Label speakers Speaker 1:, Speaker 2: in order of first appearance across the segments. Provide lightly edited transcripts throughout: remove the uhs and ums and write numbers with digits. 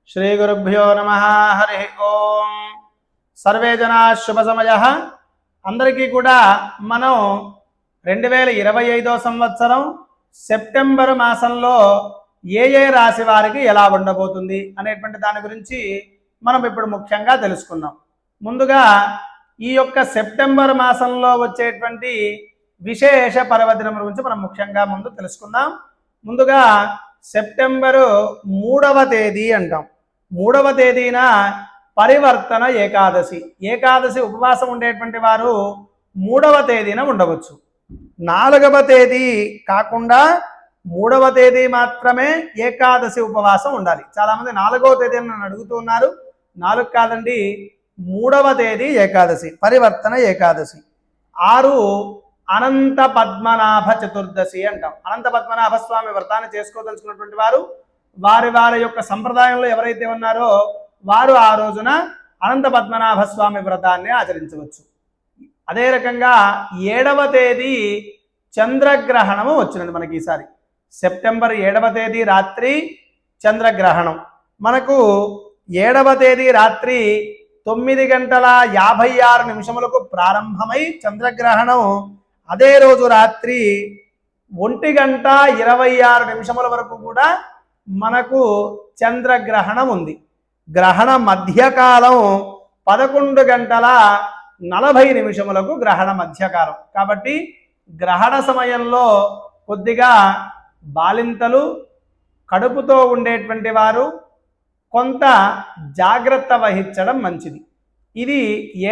Speaker 1: श्री गुरुभ्यो नमः हरि ओम सर्वे जना शुभ समय अंदरिकी कूडा మనం 2025 సంవత్సరం సెప్టెంబర్ మాసంలో ఏ రాశి వారికి ఎలా ఉండబోతుంది అనేటువంటి దాని గురించి మనం ఇప్పుడు ముఖ్యంగా తెలుసుకుందాం। ముందుగా ఈ యొక్క సెప్టెంబర్ మాసంలో వచ్చేటువంటి విశేష పర్వదినం గురించి మనం ముఖ్యంగా ముందు తెలుసుకుందాం। ముందుగా సెప్టెంబర్ 3వ తేదీ అంటాం। 3వ తేదీన పరివర్తన ఏకాదశి ఏకాదశి ఉపవాసం ఉండేటువంటి వారు 3వ తేదీన ఉండవచ్చు। 4వ తేదీ కాకుండా 3వ తేదీ మాత్రమే ఏకాదశి ఉపవాసం ఉండాలి। చాలా మంది 4వ తేదీని నన్ను అడుగుతున్నారు। 4 కాదండి, 3వ తేదీ ఏకాదశి పరివర్తన ఏకాదశి। 6 అనంత పద్మనాభ చతుర్దశి అంటాం। అనంత పద్మనాభ స్వామి వ్రతాన్ని చేసుకోదలుచుకున్నటువంటి వారు వారి వారి యొక్క సంప్రదాయంలో ఎవరైతే ఉన్నారో వారు ఆ రోజున అనంత పద్మనాభ స్వామి వ్రతాన్ని ఆచరించవచ్చు। అదే రకంగా 7వ తేదీ చంద్రగ్రహణము వచ్చినది మనకి ఈసారి। సెప్టెంబర్ 7వ తేదీ రాత్రి చంద్రగ్రహణం మనకు 7వ తేదీ రాత్రి 9:56 ప్రారంభమై చంద్రగ్రహణం అదే రోజు రాత్రి 1:26 వరకు కూడా మనకు చంద్రగ్రహణం ఉంది। గ్రహణ మధ్యకాలం 11:40 గ్రహణ మధ్యకాలం కాబట్టి గ్రహణ సమయంలో కొద్దిగా బాలింతలు కడుపుతో ఉండేటువంటి వారు కొంత జాగ్రత్త వహించడం మంచిది। ఇది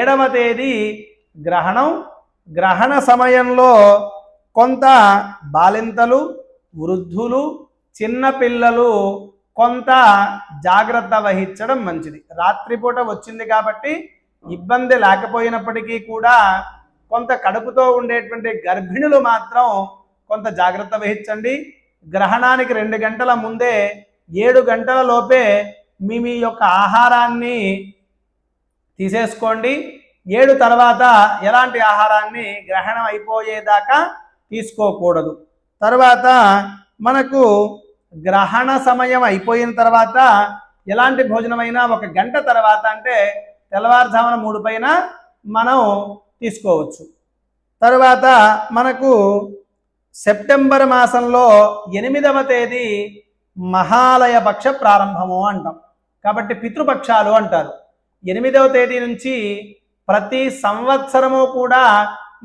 Speaker 1: 7వ తేదీ గ్రహణం। గ్రహణ సమయంలో కొంత బాలింతలు వృద్ధులు చిన్నపిల్లలు కొంత జాగ్రత్త వహించడం మంచిది। రాత్రిపూట వచ్చింది కాబట్టి ఇబ్బంది లేకపోయినప్పటికీ కూడా కొంత కడుపుతో ఉండేటువంటి గర్భిణులు మాత్రం కొంత జాగ్రత్త వహించండి। గ్రహణానికి 2 గంటల ముందే 7 గంటల లోపే మీ యొక్క ఆహారాన్ని తీసేసుకోండి। 7 తర్వాత ఎలాంటి ఆహారాన్ని గ్రహణం అయిపోయేదాకా తీసుకోకూడదు। తర్వాత మనకు గ్రహణ సమయం అయిపోయిన తర్వాత ఎలాంటి భోజనమైనా 1 గంట తర్వాత అంటే తెల్లవారుజామున 3 పైన మనం తీసుకోవచ్చు। తర్వాత మనకు సెప్టెంబర్ మాసంలో 8వ తేదీ మహాలయ పక్ష ప్రారంభము అంటాం కాబట్టి పితృపక్షాలు అంటారు। 8వ తేదీ నుంచి ప్రతి సంవత్సరము కూడా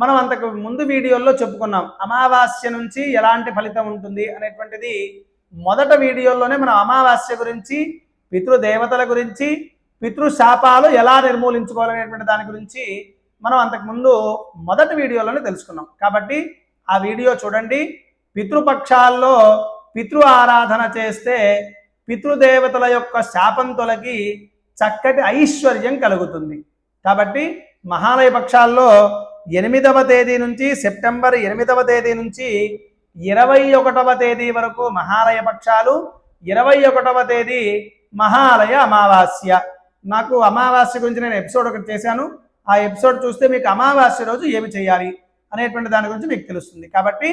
Speaker 1: మనం అంతకు ముందు వీడియోల్లో చెప్పుకున్నాం। అమావాస్య నుంచి ఎలాంటి ఫలితం ఉంటుంది అనేటువంటిది మొదట వీడియోలోనే మనం అమావాస్య గురించి పితృదేవతల గురించి పితృశాపాలు ఎలా నిర్మూలించుకోవాలనేటువంటి దాని గురించి మనం అంతకుముందు మొదటి వీడియోలోనే తెలుసుకున్నాం కాబట్టి ఆ వీడియో చూడండి। పితృపక్షాల్లో పితృ ఆరాధన చేస్తే పితృదేవతల యొక్క శాపం తొలగి చక్కటి ఐశ్వర్యం కలుగుతుంది। కాబట్టి మహాలయ పక్షాల్లో 8వ తేదీ నుంచి సెప్టెంబర్ 8వ తేదీ నుంచి 21వ తేదీ వరకు మహాలయ పక్షాలు, 21వ తేదీ మహాలయ అమావాస్య। నాకు అమావాస్య గురించి నేను ఎపిసోడ్ ఒకటి చేశాను। ఆ ఎపిసోడ్ చూస్తే మీకు అమావాస్య రోజు ఏమి చేయాలి అనేటువంటి దాని గురించి మీకు తెలుస్తుంది। కాబట్టి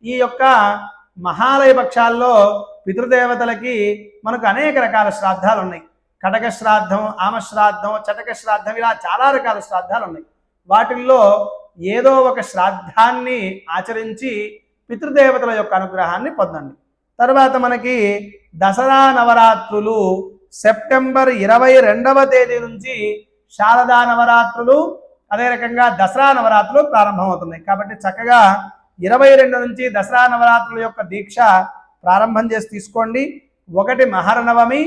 Speaker 1: ఈ యొక్క మహాలయ పక్షాల్లో పితృదేవతలకి మనకు అనేక రకాల శ్రాద్ధాలు ఉన్నాయి। కటక శ్రాద్ధం, ఆమశ్రాద్ధం, చటక శ్రాద్ధం ఇలా చాలా రకాల శ్రాద్ధాలు ఉన్నాయి। వాటిల్లో ఏదో ఒక శ్రాద్ధాన్ని ఆచరించి పితృదేవతల యొక్క అనుగ్రహాన్ని పొందండి। తర్వాత మనకి దసరా నవరాత్రులు సెప్టెంబర్ 22వ తేదీ నుంచి శారదా నవరాత్రులు అదే రకంగా దసరా నవరాత్రులు ప్రారంభమవుతున్నాయి। కాబట్టి చక్కగా 22 నుంచి దసరా నవరాత్రుల యొక్క దీక్ష ప్రారంభం చేసి తీసుకోండి। 1 మహర్నవమి,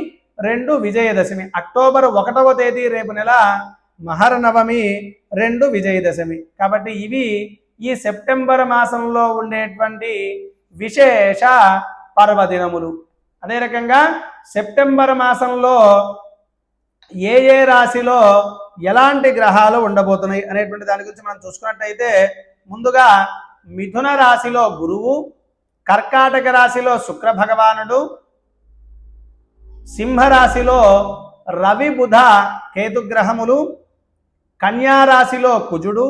Speaker 1: 2 విజయదశమి। అక్టోబర్ 1వ తేదీ రేపు నెల మహర్నవమి, 2 విజయదశమి। కాబట్టి ఇవి ఈ సెప్టెంబర్ మాసంలో ఉండేటువంటి విశేష పర్వదినములు। అదే రకంగా సెప్టెంబర్ మాసంలో ఏ రాశిలో ఎలాంటి గ్రహాలు ఉండబోతున్నాయి అనేటువంటి దాని గురించి మనం చూసుకున్నట్టయితే ముందుగా మిథున రాశిలో గురువు, కర్కాటక రాశిలో శుక్ర భగవానుడు, సింహరాశిలో రవి బుధ కేతుగ్రహములు, కన్యా రాశిలో కుజుడు,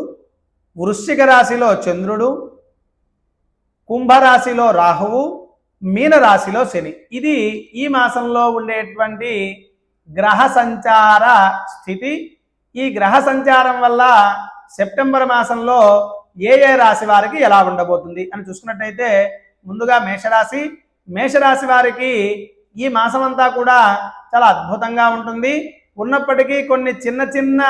Speaker 1: వృశ్చిక రాశిలో చంద్రుడు, కుంభరాశిలో రాహువు, మీనరాశిలో శని। ఇది ఈ మాసంలో ఉండేటువంటి గ్రహ సంచార స్థితి. ఈ గ్రహ సంచారం వల్ల సెప్టెంబర్ మాసంలో ఏ ఏ రాశి వారికి ఎలా ఉండబోతుంది అని చూసుకున్నట్టయితే ముందుగా మేషరాశి. మేషరాశి వారికి ఈ మాసం అంతా కూడా చాలా అద్భుతంగా ఉంటుంది. ఉన్నప్పటికీ కొన్ని చిన్న చిన్న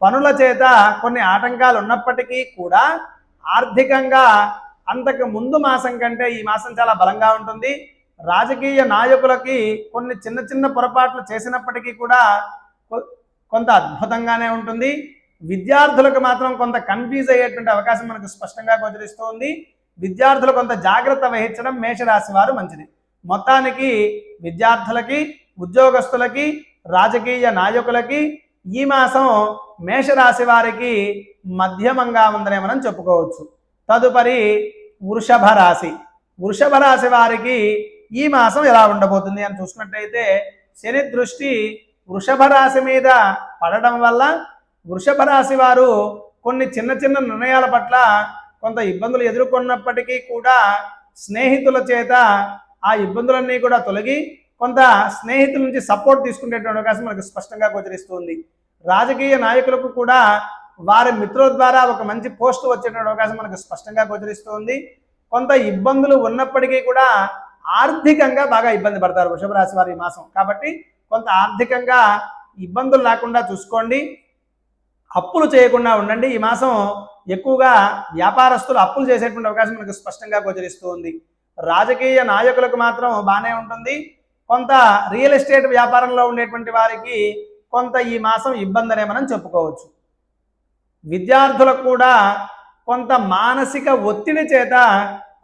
Speaker 1: పనుల చేత కొన్ని ఆటంకాలు ఉన్నప్పటికీ కూడా ఆర్థికంగా అంతకు ముందు మాసం కంటే ఈ మాసం చాలా బలంగా ఉంటుంది. రాజకీయ నాయకులకి కొన్ని చిన్న చిన్న పొరపాట్లు చేసినప్పటికీ కూడా కొంత అద్భుతంగానే ఉంటుంది. విద్యార్థులకు మాత్రం కొంత కన్ఫ్యూజ్ అయ్యేటువంటి అవకాశం మనకు స్పష్టంగా గోచరిస్తుంది. విద్యార్థులు కొంత జాగ్రత్త వహించడం మేషరాశి వారు మంచిది. మొత్తానికి విద్యార్థులకి, ఉద్యోగస్తులకి, రాజకీయ నాయకులకి ఈ మాసం మేషరాశి వారికి మధ్యమంగా ఉందనే మనం చెప్పుకోవచ్చు. తదుపరి వృషభ రాశి. వృషభ రాశి వారికి ఈ మాసం ఎలా ఉండబోతుంది అని చూసుకున్నట్టయితే శని దృష్టి వృషభ రాశి మీద పడడం వల్ల వృషభ రాశి వారు కొన్ని చిన్న చిన్న నిర్ణయాల పట్ల కొంత ఇబ్బందులు ఎదుర్కొన్నప్పటికీ కూడా స్నేహితుల చేత ఆ ఇబ్బందులన్నీ కూడా తొలగి కొంత స్నేహితుల నుంచి సపోర్ట్ తీసుకునేటువంటి అవకాశం మనకు స్పష్టంగా గోచరిస్తుంది. రాజకీయ నాయకులకు కూడా వారి మిత్రుల ద్వారా ఒక మంచి పోస్ట్ వచ్చేటువంటి అవకాశం మనకు స్పష్టంగా గోచరిస్తుంది. కొంత ఇబ్బందులు ఉన్నప్పటికీ కూడా ఆర్థికంగా బాగా ఇబ్బంది పడతారు వృషభ రాశి వారి ఈ మాసం. కాబట్టి కొంత ఆర్థికంగా ఇబ్బందులు లేకుండా చూసుకోండి. అప్పులు చేయకుండా ఉండండి. ఈ మాసం ఎక్కువగా వ్యాపారస్తులు అప్పులు చేసేటువంటి అవకాశం మనకు స్పష్టంగా గోచరిస్తుంది. రాజకీయ నాయకులకు మాత్రం బాగానే ఉంటుంది. కొంత రియల్ ఎస్టేట్ వ్యాపారంలో ఉండేటువంటి వారికి కొంత ఈ మాసం ఇబ్బంది అనే మనం చెప్పుకోవచ్చు. విద్యార్థులకు కూడా కొంత మానసిక ఒత్తిడి చేత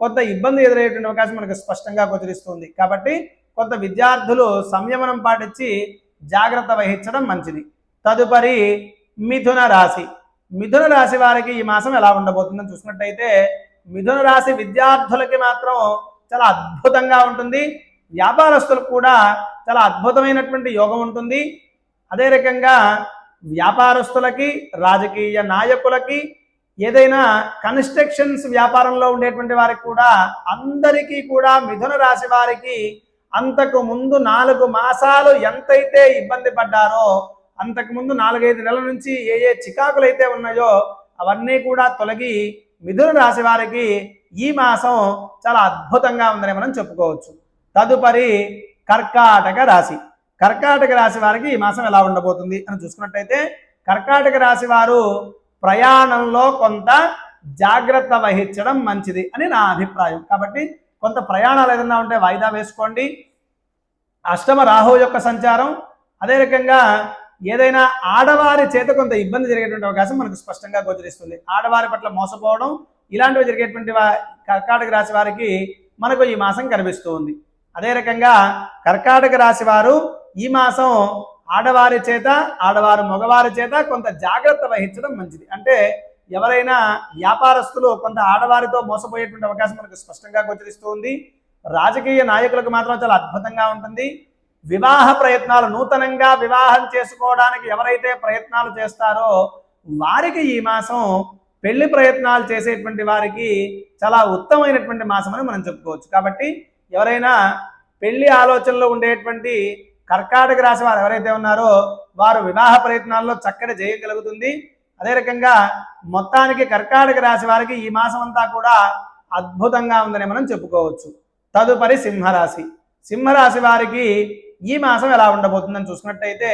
Speaker 1: కొంత ఇబ్బంది ఎదురయ్యేటువంటి అవకాశం మనకు స్పష్టంగా గోచరిస్తుంది. కాబట్టి కొంత విద్యార్థులు సంయమనం పాటించి జాగ్రత్త వహించడం మంచిది. తదుపరి మిథున రాశి. మిథున రాశి వారికి ఈ మాసం ఎలా ఉండబోతుందని చూసినట్టయితే మిథున రాశి విద్యార్థులకి మాత్రం చాలా అద్భుతంగా ఉంటుంది. వ్యాపారస్తులకు కూడా చాలా అద్భుతమైనటువంటి యోగం ఉంటుంది. అదే రకంగా వ్యాపారస్తులకి, రాజకీయ నాయకులకి, ఏదైనా కన్స్ట్రక్షన్స్ వ్యాపారంలో ఉండేటువంటి వారికి కూడా అందరికీ కూడా మిథున రాశి వారికి అంతకు ముందు 4 మాసాలు ఎంతైతే ఇబ్బంది పడ్డారో అంతకు ముందు 4-5 నెలల నుంచి ఏ ఏ చికాకులు అయితే ఉన్నాయో అవన్నీ కూడా తొలగి మిథున రాశి వారికి ఈ మాసం చాలా అద్భుతంగా ఉందని మనం చెప్పుకోవచ్చు. తదుపరి కర్కాటక రాశి. కర్కాటక రాశి వారికి ఈ మాసం ఎలా ఉండబోతుంది అని చూసుకున్నట్టయితే కర్కాటక రాశి వారు ప్రయాణంలో కొంత జాగ్రత్త వహించడం మంచిది అని నా అభిప్రాయం. కాబట్టి కొంత ప్రయాణాలు ఏదైనా ఉంటే వాయిదా వేసుకోండి. అష్టమ రాహు యొక్క సంచారం, అదే రకంగా ఏదైనా ఆడవారి చేత కొంత ఇబ్బంది జరిగేటువంటి అవకాశం మనకు స్పష్టంగా గోచరిస్తుంది. ఆడవారి పట్ల మోసపోవడం ఇలాంటివి జరిగేటువంటి కర్కాటక రాశి వారికి మనకు ఈ మాసం కనిపిస్తూ ఉంది. అదే రకంగా కర్కాటక రాశి వారు ఈ మాసం ఆడవారు మగవారి చేత కొంత జాగ్రత్త వహించడం మంచిది. అంటే ఎవరైనా వ్యాపారస్తులు కొంత ఆడవారితో మోసపోయేటువంటి అవకాశం మనకు స్పష్టంగా గోచరిస్తుంది. రాజకీయ నాయకులకు మాత్రం చాలా అద్భుతంగా ఉంటుంది. వివాహ ప్రయత్నాలు, నూతనంగా వివాహం చేసుకోవడానికి ఎవరైతే ప్రయత్నాలు చేస్తారో వారికి ఈ మాసం, పెళ్లి ప్రయత్నాలు చేసేటువంటి వారికి చాలా ఉత్తమమైనటువంటి మాసం అని మనం చెప్పుకోవచ్చు. కాబట్టి ఎవరైనా పెళ్లి ఆలోచనలో ఉండేటువంటి కర్కాటక రాశి వారు ఎవరైతే ఉన్నారో వారు వివాహ ప్రయత్నాల్లో చక్కటి చేయగలుగుతుంది. అదే రకంగా మొత్తానికి కర్కాటక రాశి వారికి ఈ మాసం అంతా కూడా అద్భుతంగా ఉందని మనం చెప్పుకోవచ్చు. తదుపరి సింహరాశి. సింహరాశి వారికి ఈ మాసం ఎలా ఉండబోతుందని చూసుకున్నట్టయితే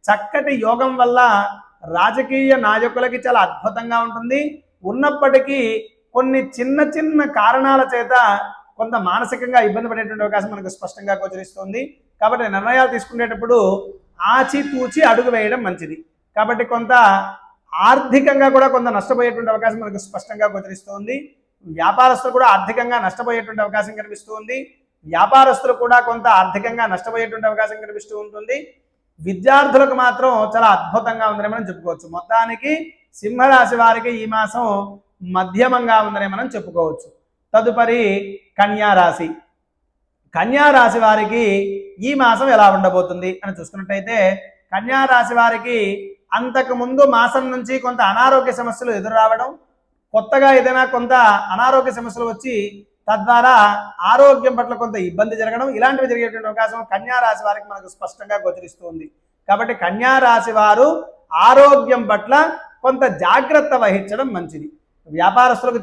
Speaker 1: చక్కటి యోగం వల్ల రాజకీయ నాయకులకి చాలా అద్భుతంగా ఉంటుంది. ఉన్నప్పటికీ కొన్ని చిన్న చిన్న కారణాల చేత కొంత మానసికంగా ఇబ్బంది పడేటువంటి అవకాశం మనకు స్పష్టంగా గోచరిస్తుంది. కాబట్టి నిర్ణయాలు తీసుకునేటప్పుడు ఆచితూచి అడుగు వేయడం మంచిది. కాబట్టి కొంత ఆర్థికంగా కూడా కొంత నష్టపోయేటువంటి అవకాశం మనకు స్పష్టంగా గోచరిస్తుంది. వ్యాపారస్తులు కూడా ఆర్థికంగా నష్టపోయేటువంటి అవకాశం కనిపిస్తుంది. వ్యాపారస్తులు కూడా కొంత ఆర్థికంగా నష్టపోయేటువంటి అవకాశం కనిపిస్తూ ఉంటుంది. విద్యార్థులకు మాత్రం చాలా అద్భుతంగా ఉందని మనం చెప్పుకోవచ్చు. మొత్తానికి సింహరాశి వారికి ఈ మాసం మధ్యమంగా ఉందని మనం చెప్పుకోవచ్చు. తదుపరి కన్యారాశి. కన్యారాశి వారికి ఈ మాసం ఎలా ఉండబోతుంది అని చూసుకున్నట్టయితే కన్యారాశి వారికి అంతకు ముందు మాసం నుంచి కొంత అనారోగ్య సమస్యలు ఎదురు రావడం, కొత్తగా ఏదైనా కొంత అనారోగ్య సమస్యలు వచ్చి తద్వారా ఆరోగ్యం పట్ల కొంత ఇబ్బంది జరగడం ఇలాంటివి జరిగేటువంటి అవకాశం కన్యా రాశి వారికి మనకు స్పష్టంగా గోచరిస్తుంది. కాబట్టి కన్యా రాశి వారు ఆరోగ్యం పట్ల కొంత జాగ్రత్త వహించడం మంచిది. వ్యాపారస్తులకు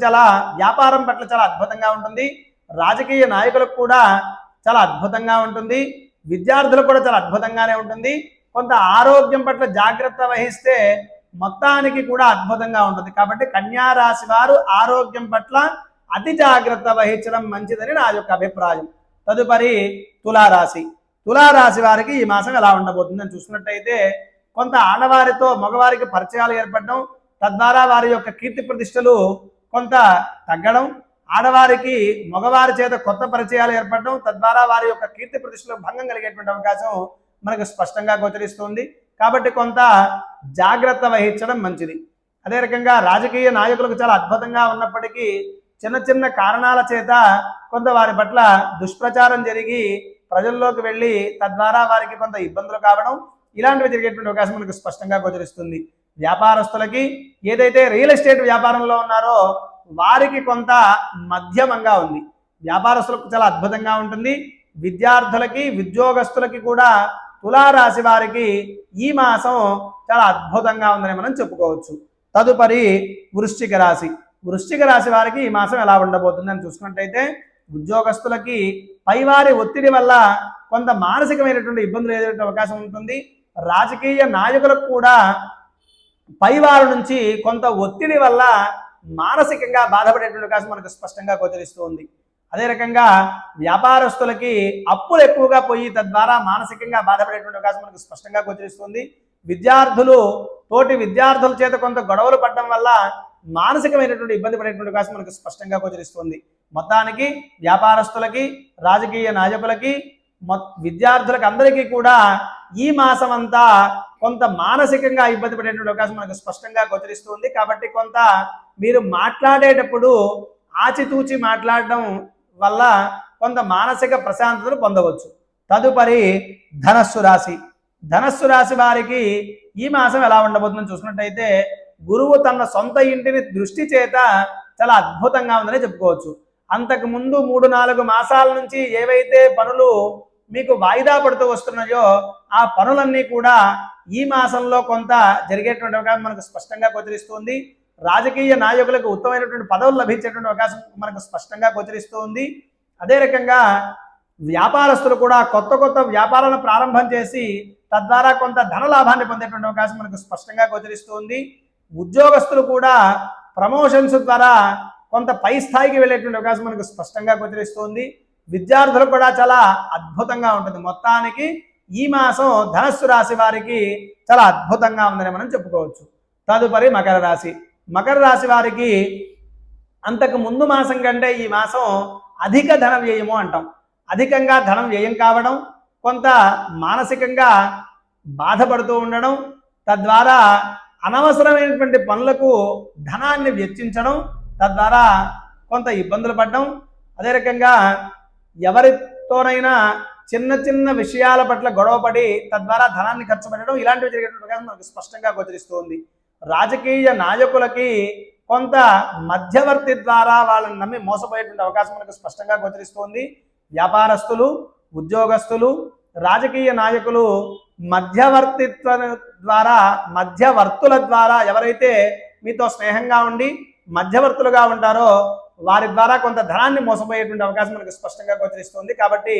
Speaker 1: వ్యాపారం పట్ల చాలా అద్భుతంగా ఉంటుంది. రాజకీయ నాయకులకు కూడా చాలా అద్భుతంగా ఉంటుంది. విద్యార్థులకు కూడా చాలా అద్భుతంగానే ఉంటుంది. కొంత ఆరోగ్యం పట్ల జాగ్రత్త వహిస్తే మొత్తానికి కూడా అద్భుతంగా ఉంటుంది. కాబట్టి కన్యా రాశి వారు ఆరోగ్యం పట్ల అతి జాగ్రత్త వహించడం మంచిదని నా యొక్క అభిప్రాయం. తదుపరి తులారాశి. తులారాశి వారికి ఈ మాసం ఎలా ఉండబోతుందని చూసుకున్నట్టయితే కొంత ఆడవారితో మగవారికి పరిచయాలు ఏర్పడడం, తద్వారా వారి యొక్క కీర్తి ప్రతిష్టలు కొంత తగ్గడం, ఆడవారికి మగవారి చేత కొత్త పరిచయాలు ఏర్పడడం, తద్వారా వారి యొక్క కీర్తి ప్రతిష్టలు భంగం కలిగేటువంటి అవకాశం మనకు స్పష్టంగా గోచరిస్తుంది. కాబట్టి కొంత జాగ్రత్త వహించడం మంచిది. అదే రకంగా రాజకీయ నాయకులకు చాలా అద్భుతంగా ఉన్నప్పటికీ చిన్న చిన్న కారణాల చేత కొంత వారి పట్ల దుష్ప్రచారం జరిగి ప్రజల్లోకి వెళ్ళి తద్వారా వారికి కొంత ఇబ్బందులు కావడం ఇలాంటివి జరిగేటువంటి అవకాశం మనకు స్పష్టంగా గోచరిస్తుంది. వ్యాపారస్తులకి ఏదైతే రియల్ ఎస్టేట్ వ్యాపారంలో ఉన్నారో వారికి కొంత మధ్యమంగా ఉంది. వ్యాపారస్తులకు చాలా అద్భుతంగా ఉంటుంది. విద్యార్థులకి ఉద్యోగస్తులకి కూడా తులారాశి వారికి ఈ మాసం చాలా అద్భుతంగా ఉందని మనం చెప్పుకోవచ్చు. తదుపరి వృశ్చిక రాశి. వృశ్చిక రాశి వారికి ఈ మాసం ఎలా ఉండబోతుందని చూసుకున్నట్టయితే ఉద్యోగస్తులకి పైవారి ఒత్తిడి వల్ల కొంత మానసికమైనటువంటి ఇబ్బందులు ఎదుర్కొనే అవకాశం ఉంటుంది. రాజకీయ నాయకులకు కూడా పైవారి నుంచి కొంత ఒత్తిడి వల్ల మానసికంగా బాధపడేటువంటి అవకాశం మనకు స్పష్టంగా గోచరిస్తుంది. అదే రకంగా వ్యాపారస్తులకి అప్పులు ఎక్కువగా పోయి తద్వారా మానసికంగా బాధపడేటువంటి అవకాశం మనకు స్పష్టంగా గోచరిస్తుంది. విద్యార్థులు తోటి విద్యార్థుల చేత కొంత గొడవలు పడడం వల్ల మానసికమైనటువంటి ఇబ్బంది పడేటువంటి అవకాశం మనకు స్పష్టంగా గోచరిస్తుంది. మొత్తానికి వ్యాపారస్తులకి రాజకీయ నాయకులకి విద్యార్థులకు అందరికీ కూడా ఈ మాసం అంతా కొంత మానసికంగా ఇబ్బంది పడేటువంటి అవకాశం మనకు స్పష్టంగా గోచరిస్తుంది. కాబట్టి కొంత మీరు మాట్లాడేటప్పుడు ఆచితూచి మాట్లాడడం వల్ల కొంత మానసిక ప్రశాంతతను పొందవచ్చు. తదుపరి ధనస్సు రాశి. ధనస్సు రాశి వారికి ఈ మాసం ఎలా ఉండబోతుందని చూసినట్టయితే గురువు తన సొంత ఇంటిని దృష్టి చేత చాలా అద్భుతంగా ఉందని చెప్పుకోవచ్చు. అంతకు ముందు 3-4 మాసాల నుంచి ఏవైతే పనులు మీకు వాయిదా పడుతూ వస్తున్నాయో ఆ పనులన్నీ కూడా ఈ మాసంలో కొంత జరిగేటువంటి అవకాశం మనకు స్పష్టంగా గోచరిస్తుంది. రాజకీయ నాయకులకు ఉత్తమమైనటువంటి పదవులు లభించేటువంటి అవకాశం మనకు స్పష్టంగా గోచరిస్తుంది. అదే రకంగా వ్యాపారస్తులు కూడా కొత్త వ్యాపారాలను ప్రారంభం చేసి తద్వారా కొంత ధన లాభాన్ని పొందేటువంటి అవకాశం మనకు స్పష్టంగా గోచరిస్తుంది. ఉద్యోగస్తులు కూడా ప్రమోషన్స్ ద్వారా కొంత పై స్థాయికి వెళ్ళేటువంటి అవకాశం మనకు స్పష్టంగా గోచరిస్తుంది. విద్యార్థులు కూడా చాలా అద్భుతంగా ఉంటుంది. మొత్తానికి ఈ మాసం ధనస్సు రాశి వారికి చాలా అద్భుతంగా ఉందని మనం చెప్పుకోవచ్చు. తదుపరి మకర రాశి. మకర రాశి వారికి అంతకు ముందు మాసం కంటే ఈ మాసం అధిక ధన వ్యయము అంటాం. అధికంగా ధనం వ్యయం కావడం, కొంత మానసికంగా బాధపడుతూ ఉండడం, తద్వారా అనవసరమైనటువంటి పనులకు ధనాన్ని వెచ్చించడం, తద్వారా కొంత ఇబ్బందులు పడడం, అదే రకంగా ఎవరితోనైనా చిన్న విషయాల పట్ల గొడవపడి తద్వారా ధనాన్ని ఖర్చు పెట్టడం ఇలాంటివి జరిగేటువంటి మనకు స్పష్టంగా గోచరిస్తుంది. రాజకీయ నాయకులకి కొంత మధ్యవర్తి ద్వారా వాళ్ళని నమ్మి మోసపోయేటువంటి అవకాశం మనకు స్పష్టంగా గోచరిస్తుంది. వ్యాపారస్తులు, ఉద్యోగస్తులు, రాజకీయ నాయకులు మధ్యవర్తుల ద్వారా ఎవరైతే మీతో స్నేహంగా ఉండి మధ్యవర్తులుగా ఉంటారో వారి ద్వారా కొంత ధనాన్ని మోసపోయేటువంటి అవకాశం మనకు స్పష్టంగా గోచరిస్తుంది. కాబట్టి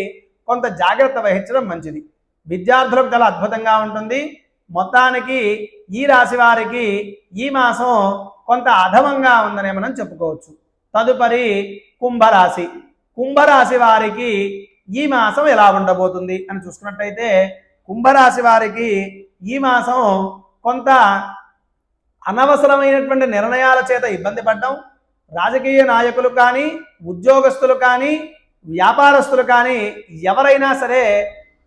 Speaker 1: కొంత జాగ్రత్త వహించడం మంచిది. విద్యార్థులకు చాలా అద్భుతంగా ఉంటుంది. మొత్తానికి ఈ రాశి వారికి ఈ మాసం కొంత అధమంగా ఉందనే మనం చెప్పుకోవచ్చు. తదుపరి కుంభరాశి. కుంభరాశి వారికి ఈ మాసం ఎలా ఉండబోతుంది అని చూసుకున్నట్టయితే కుంభరాశి వారికి ఈ మాసం కొంత అనవసరమైనటువంటి నిర్ణయాల చేత ఇబ్బంది పడడం, రాజకీయ నాయకులు కానీ ఉద్యోగస్తులు కానీ వ్యాపారస్తులు కానీ ఎవరైనా సరే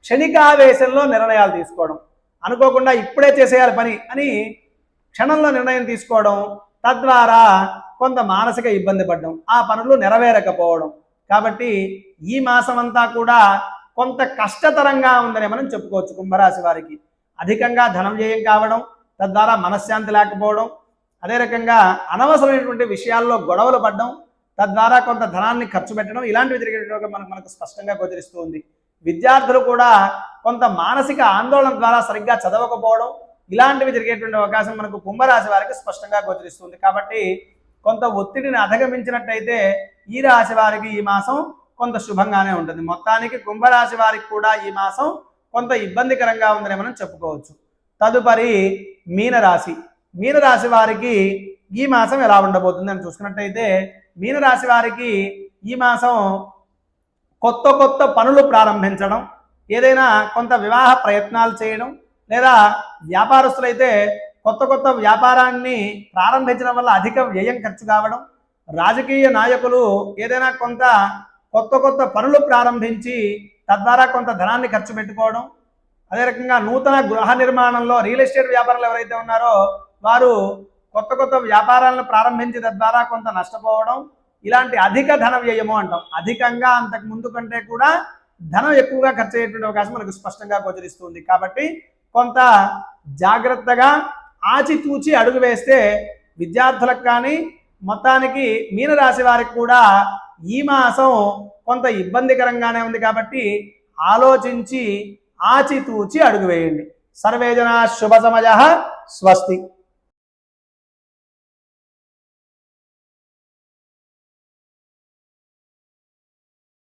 Speaker 1: క్షణికావేశంలో నిర్ణయాలు తీసుకోవడం, అనుకోకుండా ఇప్పుడే చేసేయాలి పని అని క్షణంలో నిర్ణయం తీసుకోవడం, తద్వారా కొంత మానసిక ఇబ్బంది పడడం, ఆ పనులు నెరవేరకపోవడం. కాబట్టి ఈ మాసం అంతా కూడా కొంత కష్టతరంగా ఉందని మనం చెప్పుకోవచ్చు. కుంభరాశి వారికి అధికంగా ధనం వ్యయం కావడం, తద్వారా మనశ్శాంతి లేకపోవడం, అదే రకంగా అనవసరమైనటువంటి విషయాల్లో గొడవలు పడడం, తద్వారా కొంత ధనాన్ని ఖర్చు పెట్టడం ఇలాంటివి జరిగేట్టుగా మనకు స్పష్టంగా గోచరిస్తూ ఉంది. విద్యార్థులు కూడా కొంత మానసిక ఆందోళన ద్వారా సరిగ్గా చదవకపోవడం ఇలాంటివి జరిగేటువంటి అవకాశం మనకు కుంభరాశి వారికి స్పష్టంగా గోచరిస్తుంది. కాబట్టి కొంత ఒత్తిడిని అధిగమించినట్టయితే ఈ రాశి వారికి ఈ మాసం కొంత శుభంగానే ఉంటుంది. మొత్తానికి కుంభరాశి వారికి కూడా ఈ మాసం కొంత ఇబ్బందికరంగా ఉందని మనం చెప్పుకోవచ్చు. తదుపరి మీనరాశి. మీనరాశి వారికి ఈ మాసం ఎలా ఉండబోతుంది అని చూసుకున్నట్టయితే మీనరాశి వారికి ఈ మాసం కొత్త కొత్త పనులు ప్రారంభించడం, ఏదైనా కొంత వివాహ ప్రయత్నాలు చేయడం, లేదా వ్యాపారస్తులైతే కొత్త కొత్త వ్యాపారాన్ని ప్రారంభించడం వల్ల అధిక వ్యయం ఖర్చు కావడం, రాజకీయ నాయకులు ఏదైనా కొంత కొత్త కొత్త పనులు ప్రారంభించి తద్వారా కొంత ధనాన్ని ఖర్చు పెట్టుకోవడం, అదే రకంగా నూతన గృహ నిర్మాణంలో రియల్ ఎస్టేట్ వ్యాపారులు ఎవరైతే ఉన్నారో వారు కొత్త కొత్త వ్యాపారాలను ప్రారంభించి తద్వారా కొంత నష్టపోవడం, ఇలాంటి అధిక ధన వ్యయము అంటాం. అధికంగా అంతకు ముందు కంటే కూడా ధనం ఎక్కువగా ఖర్చు అయ్యేటువంటి అవకాశం మనకు స్పష్టంగా గోచరిస్తుంది. కాబట్టి కొంత జాగ్రత్తగా ఆచితూచి అడుగు వేస్తే విద్యార్థులకు కానీ మొత్తానికి మీనరాశి వారికి కూడా ఈ మాసం కొంత ఇబ్బందికరంగానే ఉంది. కాబట్టి ఆలోచించి ఆచితూచి అడుగు వేయండి. సర్వేజన శుభ సమయః. స్వస్తి.